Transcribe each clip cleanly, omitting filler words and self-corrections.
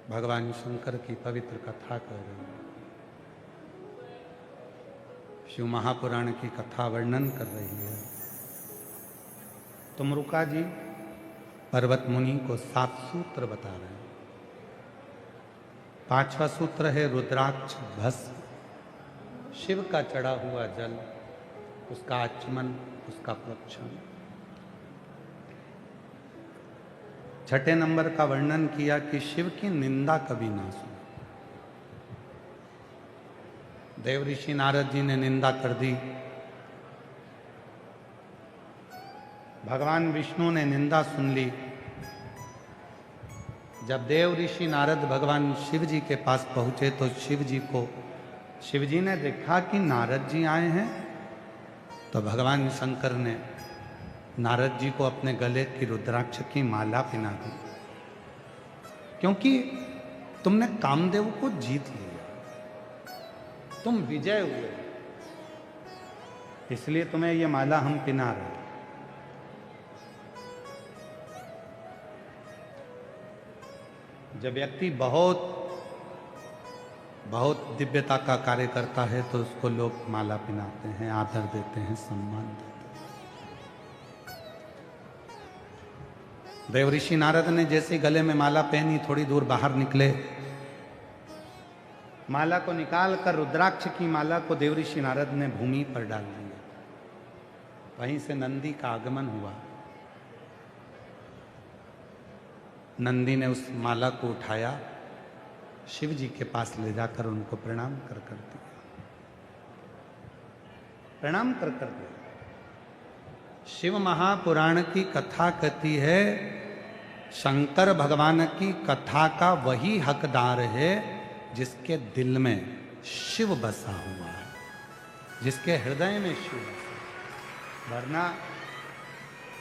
भगवान शंकर की पवित्र कथा कर रहे हैं। शिव महापुराण की कथा वर्णन कर रही है। तुमरुका जी पर्वत मुनि को 7 सूत्र बता रहे हैं। 5वां सूत्र है रुद्राक्ष भस्म, शिव का चढ़ा हुआ जल, उसका आचमन, उसका प्रोक्षण। 6ठे नंबर का वर्णन किया कि शिव की निंदा कभी ना सुनो। देव ऋषि नारद जी ने निंदा कर दी, भगवान विष्णु ने निंदा सुन ली। जब देव ऋषि नारद भगवान शिव जी के पास पहुंचे तो शिव जी ने देखा कि नारद जी आए हैं, तो भगवान शंकर ने नारद जी को अपने गले की रुद्राक्ष की माला पहना दी, क्योंकि तुमने कामदेव को जीत लिया, तुम विजय हुए, इसलिए तुम्हें ये माला हम पहना रहे हैं। जब व्यक्ति बहुत दिव्यता का कार्य करता है तो उसको लोग माला पहनाते हैं, आदर देते हैं, सम्मान देते हैं। देव ऋषि नारद ने जैसे गले में माला पहनी, थोड़ी दूर बाहर निकले, माला को निकालकर रुद्राक्ष की माला को देव ऋषि नारद ने भूमि पर डाल दिया। वहीं से नंदी का आगमन हुआ। नंदी ने उस माला को उठाया, शिव जी के पास ले जाकर उनको प्रणाम कर दिया। प्रणाम कर दिया। शिव महापुराण की कथा कहती है, शंकर भगवान की कथा का वही हकदार है जिसके दिल में शिव बसा हुआ है, जिसके हृदय में शिव बसा। वरना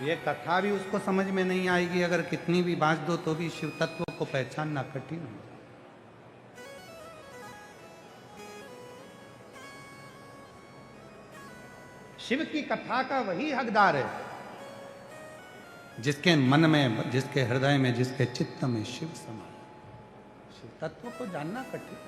ये कथा भी उसको समझ में नहीं आएगी। अगर कितनी भी बात दो तो भी शिव तत्व को पहचानना कठिन है। शिव की कथा का वही हकदार है जिसके मन में, जिसके हृदय में, जिसके चित्त में शिव समा। शिव तत्व को जानना कठिन।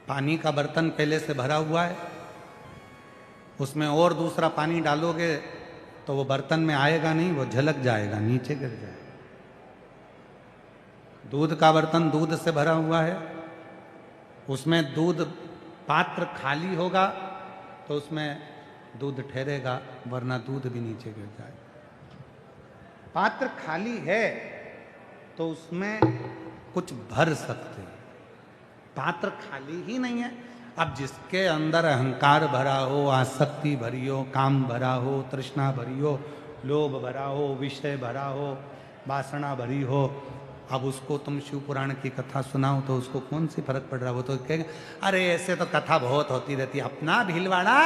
पानी का बर्तन पहले से भरा हुआ है, उसमें और दूसरा पानी डालोगे तो वो बर्तन में आएगा नहीं, वो झलक जाएगा, नीचे गिर जाएगा। दूध का बर्तन दूध से भरा हुआ है, उसमें दूध पात्र खाली होगा तो उसमें दूध ठहरेगा, वरना दूध भी नीचे गिर जाएगा। पात्र खाली है तो उसमें कुछ भर सकते हैं, पात्र खाली ही नहीं है। अब जिसके अंदर अहंकार भरा हो, आसक्ति भरी हो, काम भरा हो, तृष्णा भरी हो, लोभ भरा हो, विषय भरा हो, वासना भरी हो, अब उसको तुम शिव पुराण की कथा सुनाओ तो उसको कौन सी फर्क पड़ रहा है? वो तो कहेंगे अरे ऐसे तो कथा बहुत होती रहती है, अपना भीलवाड़ा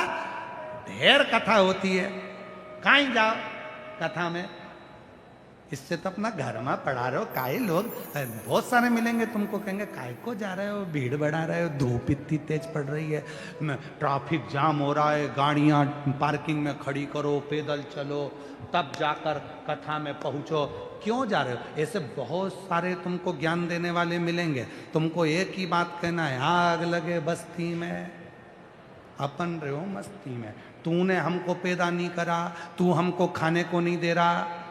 ढेर कथा होती है, कहीं जाओ कथा में, इससे तो अपना घर में पढ़ा रहे हो। काय लोग बहुत सारे मिलेंगे तुमको, कहेंगे काय को जा रहे हो, भीड़ बढ़ा रहे हो, धूप इतनी तेज पड़ रही है, ट्रैफिक जाम हो रहा है, गाड़ियां पार्किंग में खड़ी करो, पैदल चलो, तब जाकर कथा में पहुंचो, क्यों जा रहे हो? ऐसे बहुत सारे तुमको ज्ञान देने वाले मिलेंगे। तुमको एक ही बात कहना है, आग लगे बस्ती में अपन रहो मस्ती में। तूने हमको पैदा नहीं करा, तू हमको खाने को नहीं दे रहा,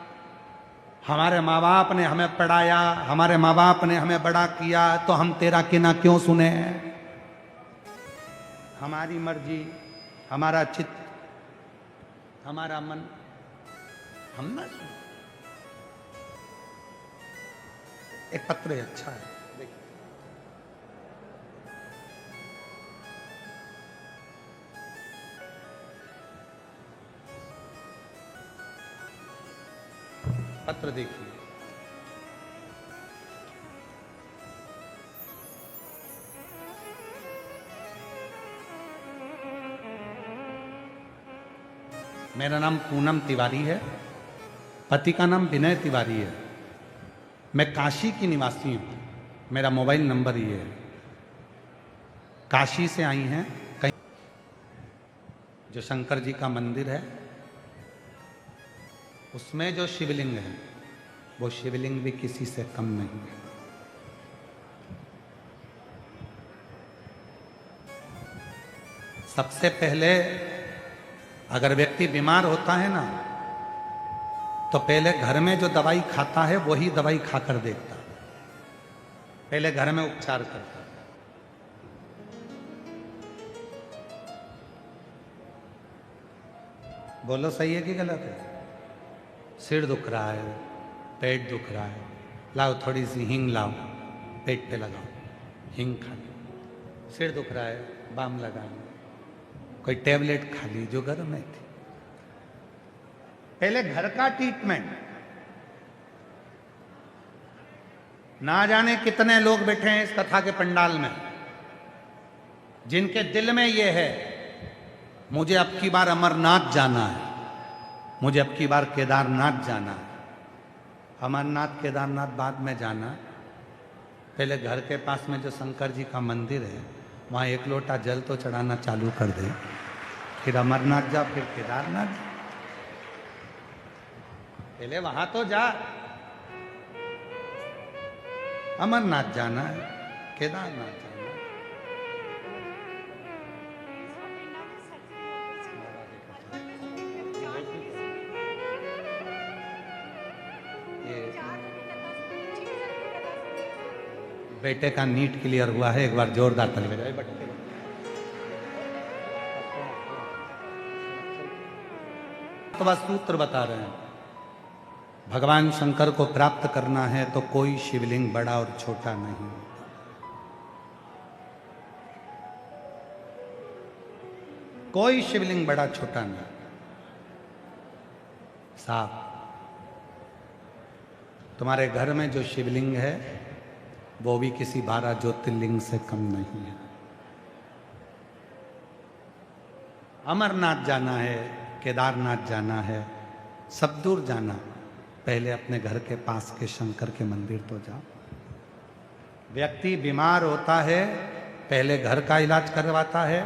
हमारे माँ बाप ने हमें पढ़ाया, हमारे माँ बाप ने हमें बड़ा किया, तो हम तेरा कहना क्यों सुने? हमारी मर्जी, हमारा चित्त, हमारा मन, हम ना सुने। एक पत्र है, अच्छा है, देखिए। पत्र देखिए। मेरा नाम पूनम तिवारी है, पति का नाम विनय तिवारी है। मैं काशी की निवासी हूं, मेरा मोबाइल नंबर ये है। काशी से आई हैं। कहीं जो शंकर जी का मंदिर है उसमें जो शिवलिंग है वो शिवलिंग भी किसी से कम नहीं है। सबसे पहले अगर व्यक्ति बीमार होता है ना तो पहले घर में जो दवाई खाता है वही दवाई खाकर देखता है, पहले घर में उपचार करता है। बोलो सही है कि गलत है? सिर दुख रहा है, पेट दुख रहा है, लाओ थोड़ी सी हींग लाओ, पेट पे लगाओ, हींग खा लो। सिर दुख रहा है, बाम लगा लो, कोई टैबलेट खा ली जो घर में थी। पहले घर का ट्रीटमेंट। ना जाने कितने लोग बैठे हैं इस कथा के पंडाल में जिनके दिल में ये है मुझे अब की बार अमरनाथ जाना है, मुझे अब की बार केदारनाथ जाना है। अमरनाथ केदारनाथ बाद में जाना, पहले घर के पास में जो शंकर जी का मंदिर है वहाँ एक लोटा जल तो चढ़ाना चालू कर दे, फिर अमरनाथ जा, फिर केदारनाथ जा। पहले वहां तो जा। अमरनाथ जाना है, केदारनाथ जाना है। बेटे का नीट क्लियर हुआ है, एक बार जोरदार ताली बजाए। तो बस सूत्र बता रहे हैं, भगवान शंकर को प्राप्त करना है तो कोई शिवलिंग बड़ा और छोटा नहीं, कोई शिवलिंग बड़ा छोटा नहीं, साफ। तुम्हारे घर में जो शिवलिंग है वो भी किसी 12 ज्योतिर्लिंग से कम नहीं है। अमरनाथ जाना है, केदारनाथ जाना है, सब दूर जाना, पहले अपने घर के पास के शंकर के मंदिर तो जाओ। व्यक्ति बीमार होता है पहले घर का इलाज करवाता है,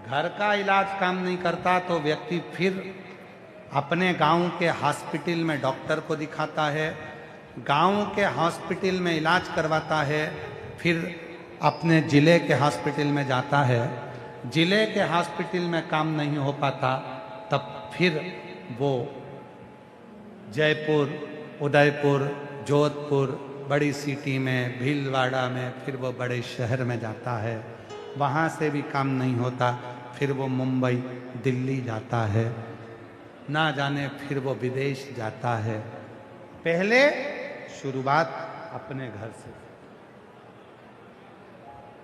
घर का इलाज काम नहीं करता तो व्यक्ति फिर अपने गांव के हॉस्पिटल में डॉक्टर को दिखाता है, गांव के हॉस्पिटल में इलाज करवाता है, फिर अपने जिले के हॉस्पिटल में जाता है, जिले के हॉस्पिटल में काम नहीं हो पाता तब फिर वो जयपुर, उदयपुर, जोधपुर, बड़ी सिटी में, भीलवाड़ा में, फिर वो बड़े शहर में जाता है, वहाँ से भी काम नहीं होता, फिर वो मुंबई, दिल्ली जाता है, ना जाने फिर वो विदेश जाता है। पहले शुरुआत अपने घर से,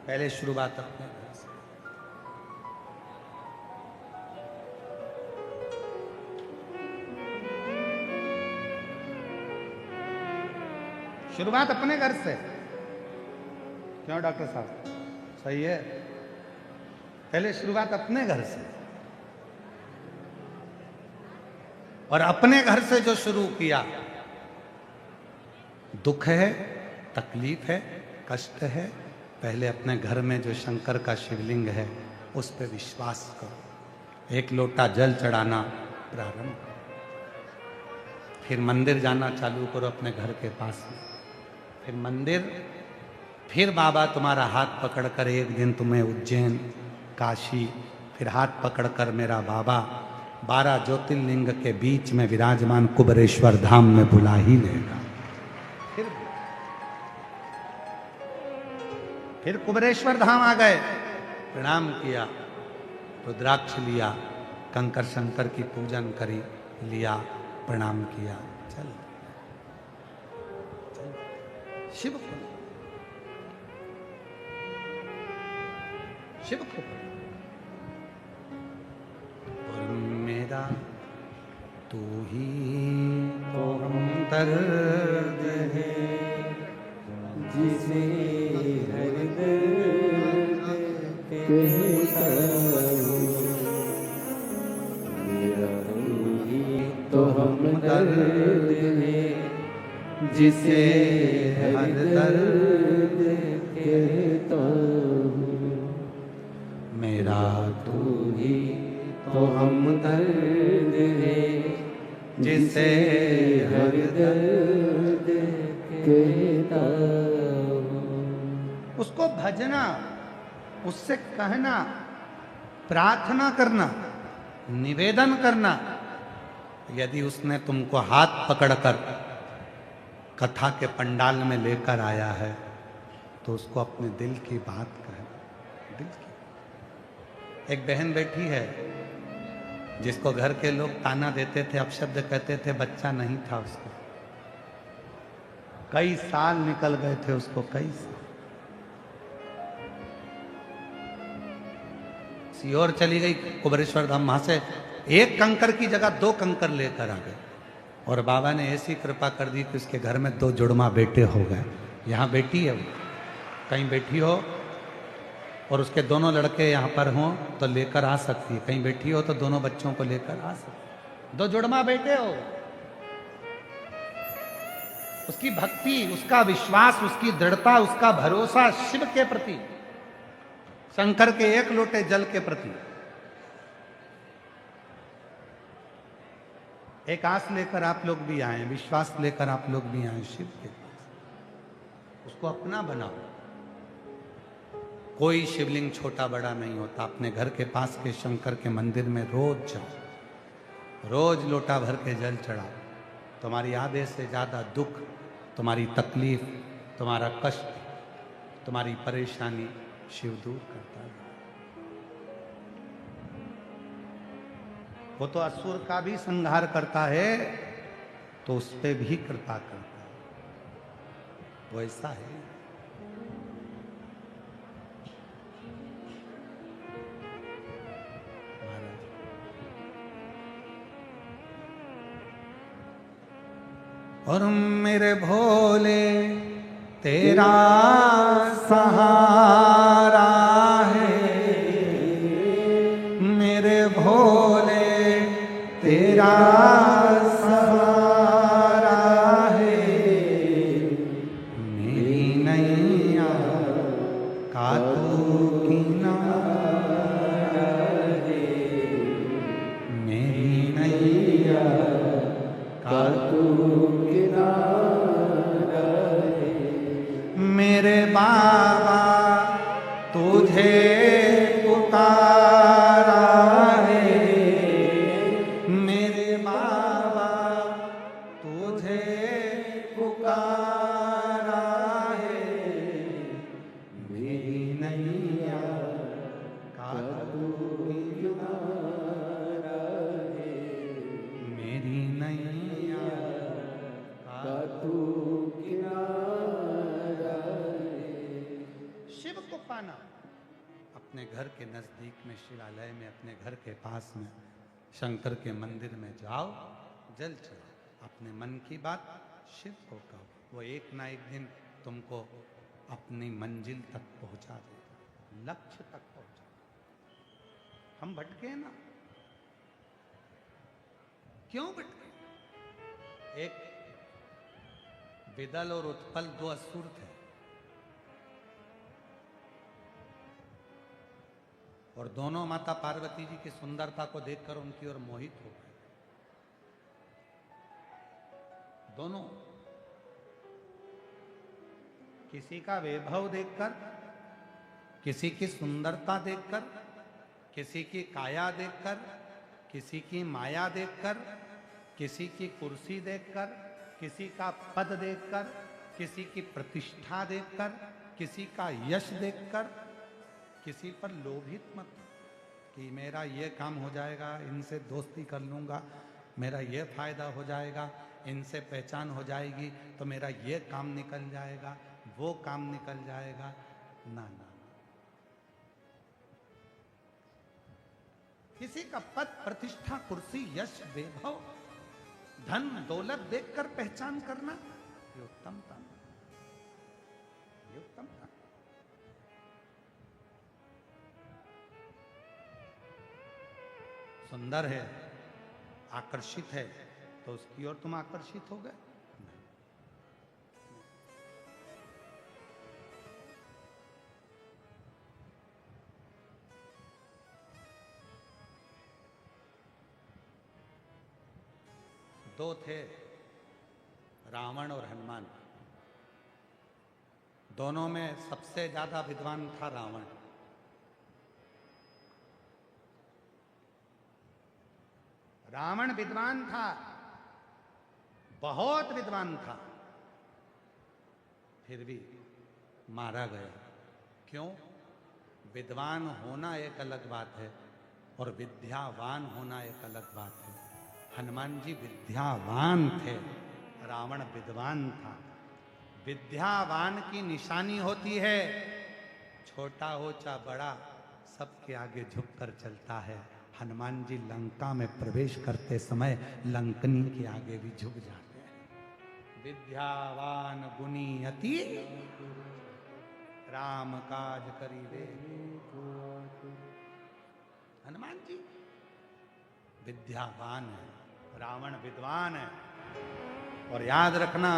पहले शुरुआत अपने घर से। शुरुआत अपने घर से। क्यों डॉक्टर साहब, सही है? पहले शुरुआत अपने घर से, और अपने घर से जो शुरू किया, दुख है, तकलीफ है, कष्ट है, पहले अपने घर में जो शंकर का शिवलिंग है उस पर विश्वास करो, एक लोटा जल चढ़ाना प्रारंभ करो, फिर मंदिर जाना चालू करो अपने घर के पास में, फिर मंदिर, फिर बाबा तुम्हारा हाथ पकड़कर एक दिन तुम्हें उज्जैन, काशी, फिर हाथ पकड़कर मेरा बाबा 12 ज्योतिर्लिंग के बीच में विराजमान कुबेरेश्वर धाम में बुला ही लेगा। फिर कुबेरेश्वर धाम आ गए, प्रणाम किया, रुद्राक्ष लिया, कंकर शंकर की पूजन करी, लिया, प्रणाम किया, चल शिव को, शिव को और मेरा तू ही तो हम दर्द है जिसे हर दर्द कहता हूँ, मेरा तू ही तो हम दर्द है जिसे हर दर्द कहता हूँ। मेरा तू ही तो हमदर्द है, जिसे हर दर्द कहता हूँ। उसको भजना, उससे कहना, प्रार्थना करना, निवेदन करना। यदि उसने तुमको हाथ पकड़कर कथा के पंडाल में लेकर आया है तो उसको अपने दिल की बात कहना, दिल की। एक बहन बैठी है जिसको घर के लोग ताना देते थे, अपशब्द कहते थे, बच्चा नहीं था उसको। कई साल निकल गए थे उसको, कई साल। सीहोर चली गई कुबरेश्वर धाम, वहां से एक कंकर की जगह 2 कंकर लेकर आ गए और बाबा ने ऐसी कृपा कर दी कि उसके घर में 2 जुड़वा बेटे हो गए। यहाँ बेटी है, वो कहीं बैठी हो और उसके दोनों लड़के यहाँ पर हों तो लेकर आ सकती है, कहीं बैठी हो तो दोनों बच्चों को लेकर आ सकती है। 2 जुड़वा बेटे हो। उसकी भक्ति, उसका विश्वास, उसकी दृढ़ता, उसका भरोसा शिव के प्रति, शंकर के 1 लोटे जल के प्रति। एक आस लेकर आप लोग भी आए, विश्वास लेकर आप लोग भी आए शिव के पास। उसको अपना बनाओ। कोई शिवलिंग छोटा बड़ा नहीं होता। अपने घर के पास के शंकर के मंदिर में रोज जाओ, रोज लोटा भर के जल चढ़ाओ। तुम्हारी आधे से ज्यादा दुख, तुम्हारी तकलीफ, तुम्हारा कष्ट, तुम्हारी परेशानी शिव दूर करता है। वो तो असुर का भी संहार करता है तो उस पे भी कृपा करता है। वो ऐसा है। और मेरे भोले तेरा सहारा है, मेरे भोले तेरा सहारा है, मेरी नैया का तू किनारा है, मेरी नैया का तू किनारा है। मेरे बाबा तुझे पुकारा है, मेरे बाबा तुझे पुकारा है, मेरी नैया का तू किनारा है, मेरी नैया का तू किनारा है। शिव को पाना, अपने घर के नजदीक में शिवालय में, अपने घर के पास में शंकर के मंदिर में जाओ, जल चढ़ाओ, अपने मन की बात शिव को कहो। वो एक ना एक दिन तुमको अपनी मंजिल तक पहुंचा देगा, लक्ष्य तक पहुंचा। हम भटके ना, क्यों भटके? एक विदल और उत्पल 2 असुर थे और दोनों माता पार्वती जी की सुंदरता को देखकर उनकी ओर मोहित हो गए। दोनों, किसी का वैभव देखकर, किसी की सुंदरता देखकर, किसी की काया देखकर, किसी की माया देखकर, किसी की कुर्सी देखकर, किसी का पद देखकर, किसी की प्रतिष्ठा देखकर, किसी का यश देखकर किसी पर लोभित मत कि मेरा ये काम हो जाएगा, इनसे दोस्ती कर लूँगा, मेरा ये फायदा हो जाएगा, इनसे पहचान हो जाएगी तो मेरा ये काम निकल जाएगा, वो काम निकल जाएगा। ना ना, किसी का पद, प्रतिष्ठा, कुर्सी, यश, वैभव, धन, दौलत देखकर पहचान करना ये उत्तमता, ये उत्तमता। सुंदर है, आकर्षित है तो उसकी ओर तुम आकर्षित हो गए। दो थे, रावण और हनुमान। दोनों में सबसे ज्यादा विद्वान था रावण। रावण विद्वान था, बहुत विद्वान था, फिर भी मारा गया। क्यों? विद्वान होना एक अलग बात है और विद्यावान होना एक अलग बात है। हनुमान जी विद्यावान थे, रावण विद्वान था। विद्यावान की निशानी होती है, छोटा हो चाहे बड़ा, सबके आगे झुककर चलता है। हनुमान जी लंका में प्रवेश करते समय लंकनी के आगे भी झुक जाते हैं। विद्यावान गुणी अति राम काज करिबे। हनुमान जी विद्यावान है, रावण विद्वान है। और याद रखना,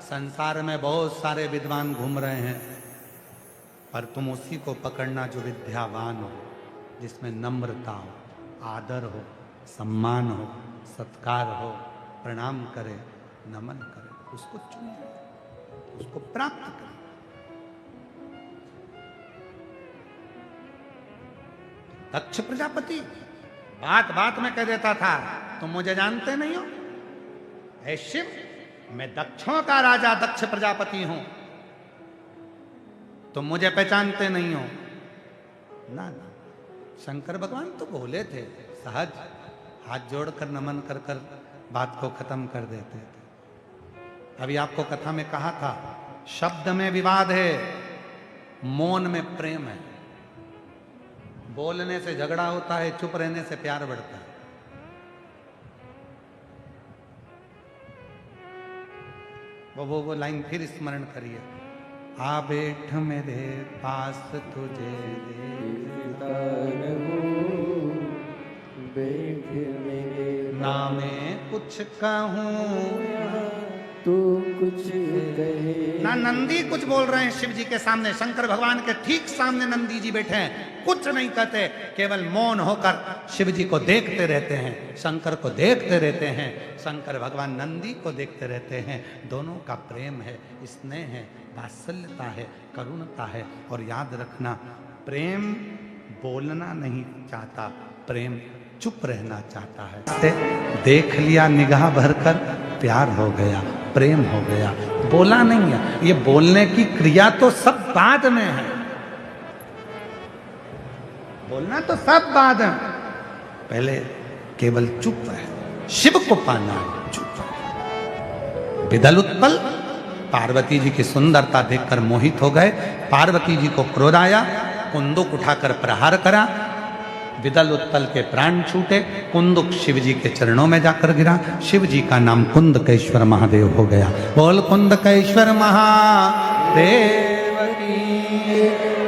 संसार में बहुत सारे विद्वान घूम रहे हैं, पर तुम उसी को पकड़ना जो विद्यावान हो, जिसमें नम्रता हो, आदर हो, सम्मान हो, सत्कार हो, प्रणाम करे, नमन करे, उसको चुनिए, उसको प्राप्त करें। दक्ष प्रजापति बात बात में कह देता था, तुम मुझे जानते नहीं हो, हे शिव, मैं दक्षों का राजा दक्ष प्रजापति हूं, तुम मुझे पहचानते नहीं हो। ना ना, शंकर भगवान तो बोले थे, सहज हाथ जोड़कर नमन कर कर बात को खत्म कर देते थे। अभी आपको कथा में कहा था, शब्द में विवाद है, मौन में प्रेम है। बोलने से झगड़ा होता है, चुप रहने से प्यार बढ़ता है। वो लाइन फिर स्मरण करिए। आ बैठ मेरे पास तुझे देखता रहूं, बैठ मेरे ना मैं कुछ कहूं, तू कुछ कहे। ना नंदी कुछ बोल रहे हैं शिव जी के सामने, शंकर भगवान के ठीक सामने नंदी जी बैठे हैं, कुछ नहीं कहते, केवल मौन होकर शिव जी को देखते रहते हैं, शंकर को देखते रहते हैं। शंकर भगवान नंदी को देखते रहते हैं। दोनों का प्रेम है, स्नेह है, वात्सल्यता है, करुणता है। और याद रखना, प्रेम बोलना नहीं चाहता, प्रेम चुप रहना चाहता है। देख लिया निगाह भरकर, प्यार हो गया, प्रेम हो गया, बोला नहीं है। ये बोलने की क्रिया तो सब बाद में है, बोलना तो सब बाद है, पहले केवल चुप है। शिव को पाना है, चुप। विदल उत्पल पार्वती जी की सुंदरता देखकर मोहित हो गए। पार्वती जी को क्रोध आया, कुंदुक उठाकर प्रहार करा। विदल उत्पल के प्राण छूटे, कुंदुक शिव जी के चरणों में जाकर गिरा। शिव जी का नाम कुंदकेश्वर महादेव हो गया। बोल कुंदकेश्वर महादेव की।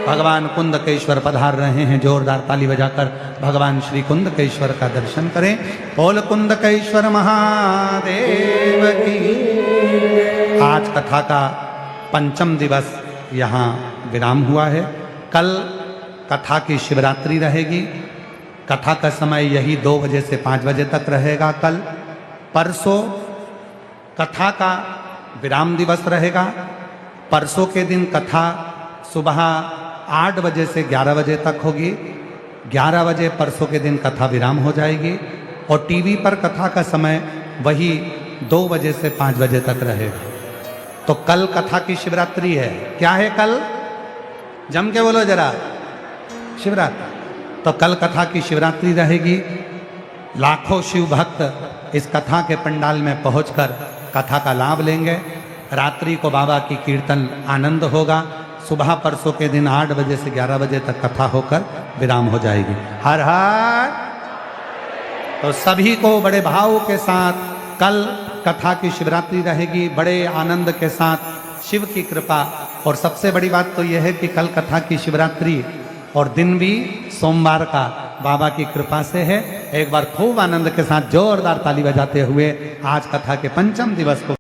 भगवान कुंदकेश्वर पधार रहे हैं, जोरदार ताली बजाकर भगवान श्री कुंदकेश्वर का दर्शन करें। बोल कुंदकेश्वर महादेव की। आज कथा का पंचम दिवस यहाँ विराम हुआ है। कल कथा की शिवरात्रि रहेगी। कथा का समय यही 2 बजे से 5 बजे तक रहेगा। कल परसों कथा का विराम दिवस रहेगा। परसों के दिन कथा सुबह 8 बजे से 11 बजे तक होगी। 11 बजे परसों के दिन कथा विराम हो जाएगी। और टीवी पर कथा का समय वही 2 बजे से 5 बजे तक रहेगा। तो कल कथा की शिवरात्रि है। क्या है कल? जम के बोलो जरा। शिवरात्रि। तो कल कथा की शिवरात्रि रहेगी। लाखों शिव भक्त इस कथा के पंडाल में पहुंचकर कथा का लाभ लेंगे। रात्रि को बाबा की कीर्तन आनंद होगा। सुबह परसों के दिन 8 बजे से 11 बजे तक कथा होकर विराम हो जाएगी। हर हर। तो सभी को बड़े भाव के साथ कल कथा की शिवरात्रि रहेगी, बड़े आनंद के साथ, शिव की कृपा। और सबसे बड़ी बात तो यह है कि कल कथा की शिवरात्रि और दिन भी सोमवार का बाबा की कृपा से है। एक बार खूब आनंद के साथ जोरदार ताली बजाते हुए आज कथा के पंचम दिवस को